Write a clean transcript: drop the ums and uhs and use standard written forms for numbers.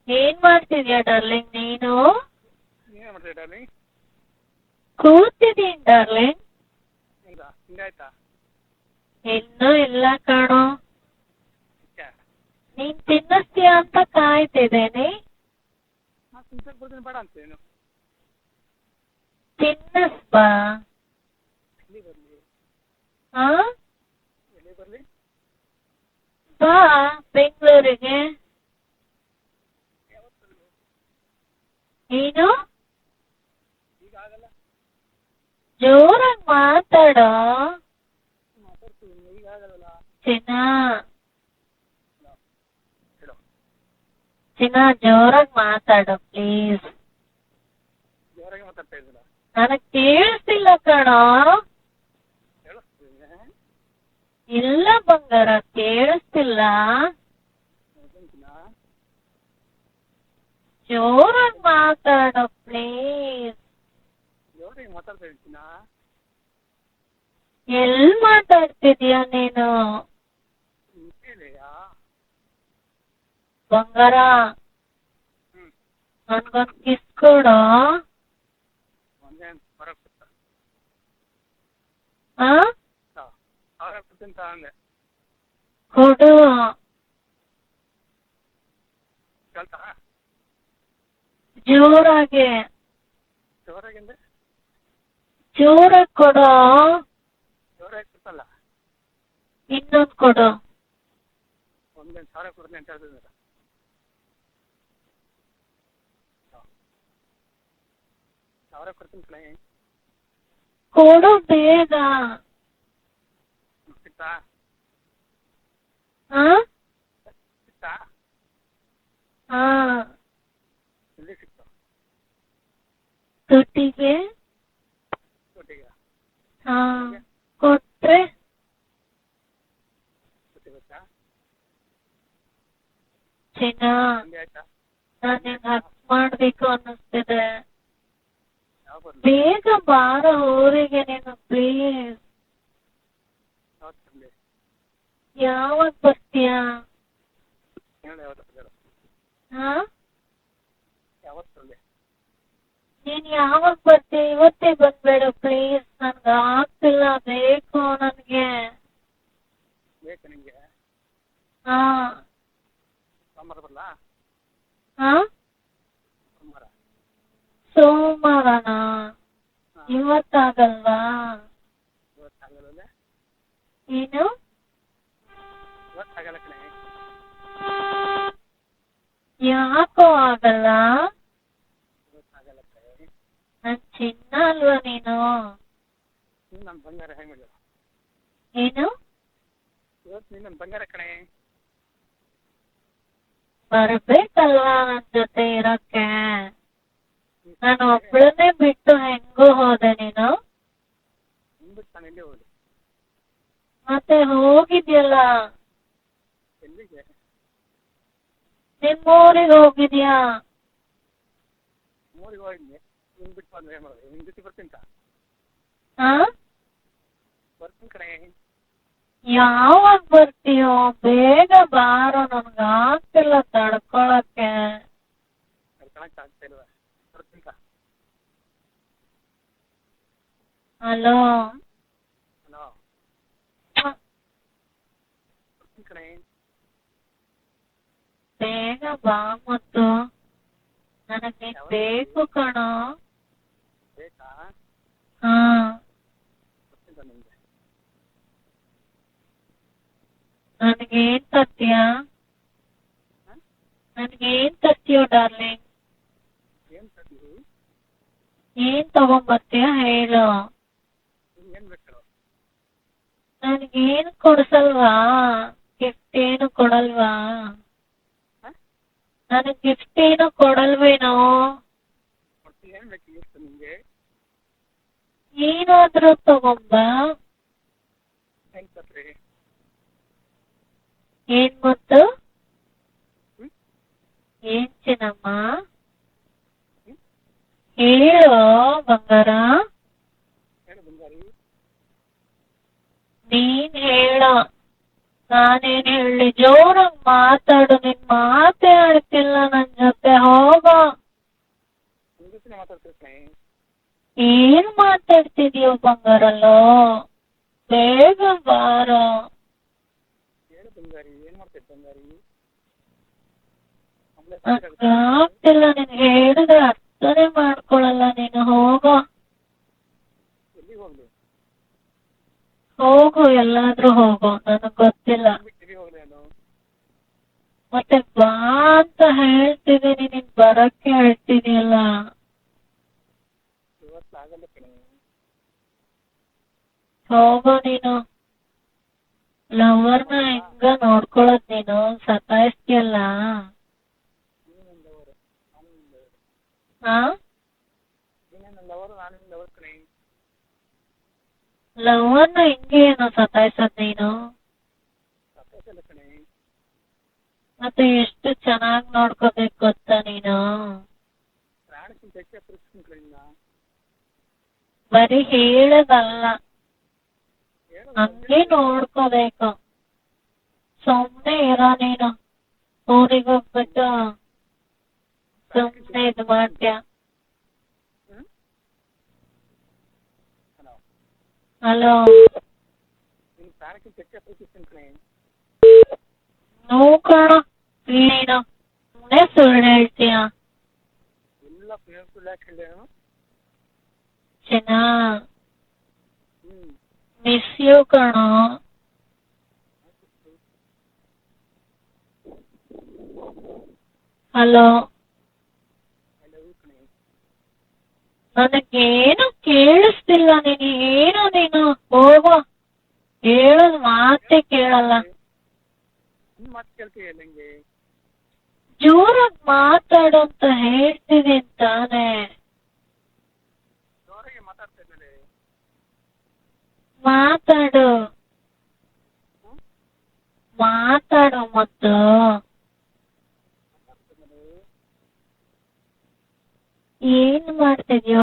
ಏನ್ ಮಾಡ್ತಿದ್ಯಾ ಡಾರ್ಲಿಂಗ್ ನೀನು? ನೀವೇನು ಮಾಡ್ತೀವಿ ಡಾರ್ಲಿಂಗ್? ಕೂತಿದೀನ್ ಡಾರ್ಲಿಂಗ್. ಹೌದಾ, ಹಿಂಗಾಯ್ತಾ? ಇನ್ನೂ ಇಲ್ಲ ಕಾಣೋ. ಯಾಕೆ? ನೀನ್ ತಿನ್ನಿಸ್ತೀಯ ಅಂತ ಕಾಯ್ತಿದ್ದೇನೆ. ನಾನು ತಿನ್ಸಕ್ಕೆ ಬರ್ತೀನಿ ಬೇಡ ಅಂತೇನು? ತಿನ್ನಿಸ್ಬಾ. ಎಲ್ಲಿ ಬರಲಿ? ಹಾ, ಎಲ್ಲಿ ಬರಲಿ? ಬಾ ಬೆಂಗಳೂರಿಗೆ. ಯಾವತ್ತು ಬರಲಿ? ಏನು? ಈಗ ಆಗಲ್ಲ. ಜೋರಾಗಿ ಮಾತಾಡೋ ಮಾತಾಡ್ತೀನಿ, ಈಗ ಆಗಲ್ಲ. ಚಿನ್ನ. ಹೇಳು. ಚಿನ್ನ ಜೋರಾಗಿ ಮಾತಾಡು ಪ್ಲೀಸ್. ಜೋರಾಗಿ ಮಾತಾಡ್ತಾ ಇದ್ದೀರಾ? ನನಗ್ ಕೇಳಿಸ್ತಿಲ್ಲ ಕಣೋ. ಕೇಳಿಸ್ತೀನಿ. ಇಲ್ಲ ಬಂಗಾರ, ಕೇಳಿಸ್ತಿಲ್ಲ. ಜೋರಾಗಿ ಮಾತಾಡು ಪ್ಲೀಸ್. ಜೋರಾಗಿ ಮಾತಾಡ್ತಾ ಇರ್ತೀನ. ಎಲ್ ಮಾತಾಡ್ತಿದ್ಯಾ ನೀನು? ಕೇಳಿಯಾ? ಬಂಗಾರ, ಹ್ಞೂ. ನನ್ಗೊಂದ್ ಕಿಸ್ ಕೊಡು. ಒಂದೇನು ಹೊರಗೆ ಕೊಡ್ತ ಆ ಹೊರಗೆ ಕೊಡ್ತೀನಿ ಅಂದೆ. ಕೊಡು. ಕೇಳ್ತಾ? ಜೋರಾಗಿ. ಜೋರಾಗಿಂದೆ? ಜೋರಾಗಿ ಕೊಡು. ಜೋರಾಗಿ ಕೊಡ್ತಲ್ಲ. ಇನ್ನೊಂದ್ ಕೊಡು. ಒಂದೇನು ಸಾವಿರ ಕೊಡ್ತೀನಿ ಅಂತ ಹೇಳ್ತಿದ್ದೀರ. ಸಾವಿರ ಕೊಡ್ತೀನಿ ಕಣೆ. ಕೊಡು ಬೇಗ. ಸಿಗ್ತಾ? ಹಾ ಸಿಗ್ತಾ? ಹಾ, ಎಲ್ಲಿ ಸಿಕ್ತು? ತುಟಿಗೆ. ಒಟ್ಟಿಗೆ ಹಾ, ಕೊಟ್ರೆ ಗೊತ್ತಾ? ಚಿನ್ನ, ಹಂಗೆ ಆಯ್ತಾ? ನಾನು ನಿಂಗೆ ಹಕ್ ಮಾಡ್ಬೇಕು ಅನ್ನಿಸ್ತಿದೆ. ಯಾವ ಬರಲಿ? ಬೇಗ ಬಾರ ಊರಿಗೆ ನೀನು ಪ್ಲೀಸ್. ಯಾವತ್ತು ಬರಲಿ? ಯಾವಾಗ ಬರ್ತೀಯಾ? ಹೇಳು ಯಾವತ್ತು ಹೇಳು. ಹಾ, ಯಾವತ್ತು ಬರಲಿ? ನೀನ್ ಯಾವಾಗ ಬರ್ತೀಯ? ಇವತ್ತೇ ಬಂದ್ಬೇಡ ಪ್ಲೀಸ್. ನನ್ಗೆ ಆಗ್ತಿಲ್ಲ, ಬೇಕು ನನ್ಗೆ. ಬೇಕು ನಿಮಗೆ? ಹಾ. ಸೋಮವಾರ ಬರಲಾ? ಹಾ, ಸೋಮವಾರ. ಸೋಮವಾರನಾ? ಹಾಂ. ಇವತ್ತಾಗಲ್ವಾ? ಇವತ್ತಾಗಲ್ಲ. ಏನು? ಇವತ್ತಾಗಲ್ಲ ಕಣೆ. ಯಾಕೋ ಆಗಲ್ಲ? ಇವತ್ತಾಗಲ್ಲ ಕಣೆ. ನನ್ ಚಿನ್ನ ಅಲ್ವಾ ನೀನು? ನೀನು ನನ್ನ ಬಂಗಾರ ಹೆಂಗೆ? ಏನು? ಇವತ್ತು ನೀನು ನನ್ನ ಬಂಗಾರ ಕಣೆ. ಬರ್ಬೇಕಲ್ವಾ ನನ್ ಜೊತೆ ಇರಕ್ಕೆ? ನಾನು ಒಬ್ಳನ್ನೇ ಬಿಟ್ಟು ಹೆಂಗೋ ಹೋದೆ ನೀನು? ನಿಂಬಿಟ್ಟು ನಾನು ಎಲ್ಲಿ ಹೋಗಲಿ? ಮತ್ತೆ ಹೋಗಿದ್ಯಲ್ಲ, ಎಲ್ಲಿಗೆ? ನಿಮ್ಮೂರಿಗೆ ಹೋಗಿದ್ಯಾ? ಮೂರಿಗೆ ಹೋಗಿದ್ನಿ. ನಿನ್ ಬಿಟ್ಟು ಬಂದ್ರೆ ಏನು ಮಾಡೋದು? ನಿನ್ನ ಜೊತೆ ಬರ್ತೀನಿ ತಾ? ಹಾ, ಬರ್ತೀನಿ ಕಣೆ. ಯಾವಾಗ ಬರ್ತೀಯೋ? ಬೇಗ ಬಾರೋ, ನನ್ಗೆ ಆಗ್ತಿಲ್ಲ ತಡ್ಕೊಳಕ್ಕೆ. ಕರ್ಕೊಳಕ್ಕೆ ಆಗ್ತಾ ಇಲ್ವ? ಬರ್ತೀನಿ ತಾ? ಹಲೋ. ಹಲೋ. ಬರ್ತೀನಿ ಕಣೆ. ಬೇಗ ಬಾ ಮತ್ತು. ನನಗೆ ನೀನ್ ಬೇಕು ಕಣೋ. ಬೇಕಾ? ಹಾ, ಬರ್ತೀನಿ ತಾ ನಿಮಗೆ. ನನಗೇನ್ ತರ್ತೀಯಾ? ಹಾಂ? ನನಗೇನ್ ತರ್ತೀಯೋ ಡಾರ್ಲಿಂಗ್? ಏನು ತರ್ತೀವಿ? ಏನ್ ತಗೊಂಬರ್ತೀಯ ಹೇಳು. ನಿಮ್ಗೆ ಏನು ಬೇಕು? ನನಗೇನು ಕೊಡ್ಸಲ್ವಾ? ಗಿಫ್ಟ್ ಏನು ಕೊಡಲ್ವಾ? ಹಾಂ? ನನಗೆ ಗಿಫ್ಟ್ ಏನು ಕೊಡಲ್ವೇನೋ? ಕೊಡ್ತೀನಿ. ಏನು ಬೇಕು ಗಿಫ್ಟ್ ನಿಮಗೆ? ಏನಾದ್ರೂ ತಗೊಂಬಾ. ಹೆಂಗೆ ತರ್ತೀರಿ? ಏನ್ ಗೊತ್ತು? ಹ್ಞೂ? ಏನ್ ಚಿನ್ನಮ್ಮ? ಹ್ಞೂ? ಹೇಳು ಬಂಗಾರ. ಹೇಳು ಬಂಗಾರಿ. ನೀನ್ ಹೇಳು, ನಾನೇನ್ ಹೇಳಿ? ಜೋರಾಗಿ ಮಾತಾಡು. ನಿನ್ ಮಾತೇ ಆಡ್ತಿಲ್ಲ ನನ್ ಜೊತೆ. ಏನ್ ಮಾತಾಡ್ತಿದ್ಯೋ ಬಂಗಾರಲ್ಲೋ, ಬೇಗ ಬಾರೋ. ಹೇಳು ಬಂಗಾರಿ, ಏನ್ ಮಾಡ್ತೈತೆ ಬಂಗಾರಿ? ಆಗ್ತಿಲ್ಲ, ನೀನ್ ಹೇಳಿದ್ರೆ ಅರ್ಥನೇ ಮಾಡ್ಕೊಳಲ್ಲ ನೀನು. ಹೋಗೋ ಎಲ್ಲಿಗೆ ಹೋಗ್ಲಿ? ಹೋಗು, ಎಲ್ಲಾದ್ರೂ ಹೋಗು, ನನಗ್ ಗೊತ್ತಿಲ್ಲ. ಬಿಟ್ಟಿಗೆ ಹೋಗ್ಲಿ ನಾನು? ಮತ್ತೆ ಬಾ ಅಂತ ಹೇಳ್ತಿದೀನಿ, ನೀನ್ ಬರಕ್ಕೆ ಹೇಳ್ತಿದೀಯಲ್ಲ. ಇವತ್ತು ಆಗಲ್ಲ ಕಣೆ. ಹೋಗೋ ನೀನು. ಲವರ್ನ ಹೆಂಗ ನೋಡ್ಕೊಳದ್ ನೀನು? ಸತಾಯಿಸ್ತಿಯಲ್ಲ. ನೀನು ನನ್ನ ಲವರು, ನಾನು ನಿನ್ನ ಲವರು. ಹಾ, ನೀನು ನನ್ನ ಲವರು, ನಾನು ನಿನ್ನ ಲವರ್ ಕಣೆ. ಲವರ್ನ ಹಿಂಗೆ ಏನೋ ಸತಾಯಿಸೋದ್ ನೀನು? ಸಾಕಾಗಲ್ಲ ಕಣೆ. ಮತ್ತೆ ಎಷ್ಟು ಚೆನ್ನಾಗ್ ನೋಡ್ಕೋಬೇಕು ಗೊತ್ತಾ ನೀನು? ಪ್ರಾಣಕ್ಕಿಂತ ಹೆಚ್ಚು ಪ್ರೀತಿಸ್ತೀನಿ ಕಣೆ ನಿನ್ನ. ಬರೀ ಹೇಳೋದಲ್ಲ, ಹೇಳು ಹಂಗೆ ನೋಡ್ಕೋಬೇಕು. ಸುಮ್ನೆ ಇರೋ ನೀನು. ಊರಿಗೆ ಹೋಗ್ಬಿಟ್ಟು ಸುಮ್ನೆ ಇದು ಮಾಡ್ತೀಯ. ಹಲೋ, ನಿನ್ನ ಪ್ರಾಣಕ್ಕಿಂತ ಹೆಚ್ಚು ಪ್ರೀತಿಸ್ತೀನಿ ಕಣೆ. ನೋವು ಕಣೋ ನೀನು, ಸುಮ್ನೆ ಸುಳ್ಳು ಹೇಳ್ತೀಯ. ಎಲ್ಲ ಸುಳ್ಳು ಯಾಕೆ ಹೇಳಿ ನಾನು? ಚಿನ್ನ, ಹ್ಞೂ, ಮಿಸ್ ಯು ಕಣೋ. ಹಲೋ, ಐ ಲವ್ ಯು ಕಣೆ. ನನಗೇನು ಕೇಳಿಸ್ತಿಲ್ಲ. ನೀನು ಏನು ನೀನು? ಹೋಗೋ, ಹೇಳೋದ್ ಮಾತೇ ಕೇಳಲ್ಲ. ನಿನ್ನ ಮಾತು ಕೇಳ್ತೀಯ ನಂಗೆ? ಜೋರಾಗಿ ಮಾತಾಡು ಅಂತ ಹೇಳ್ತಿದ್ದೀನಿ ತಾನೇ. ಜೋರಾಗಿ ಮಾತಾಡ್ತಾ ಇದ್ದಾರೆ. ಮಾತಾಡು, ಮಾತಾಡು ಮತ್ತು. ಏನ್ ಮಾಡ್ತಿದ್ಯೋ?